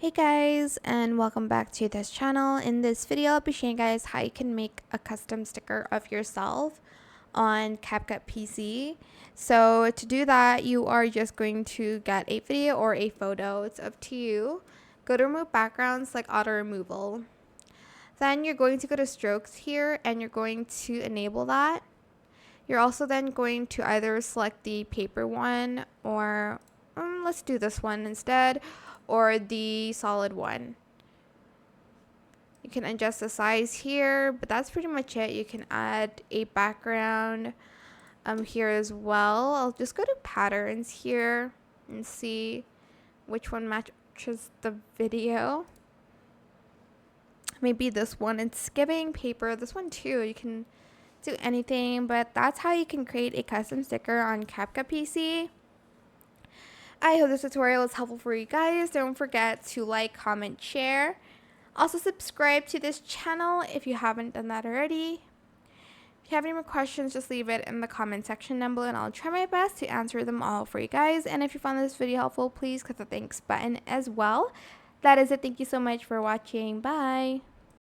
Hey guys, and welcome back to this channel. In this video, I'll be showing you guys how you can make a custom sticker of yourself on CapCut PC. So to do that, you are just going to get a video or a photo. It's up to you. Go to remove backgrounds, like auto removal. Then you're going to go to strokes here and you're going to enable that. You're also then going to either select the paper one or let's do this one instead, or the solid one. You can adjust the size here, but that's pretty much it. You can add a background here as well. I'll just go to patterns here and see which one matches the video. Maybe this one. It's giving paper. This one too. You can do anything, but that's how you can create a custom sticker on CapCut PC. I hope this tutorial was helpful for you guys. Don't forget to like, comment, share. Also subscribe to this channel if you haven't done that already. If you have any more questions, just leave it in the comment section down below and I'll try my best to answer them all for you guys. And if you found this video helpful, please click the thanks button as well. That is it. Thank you so much for watching. Bye.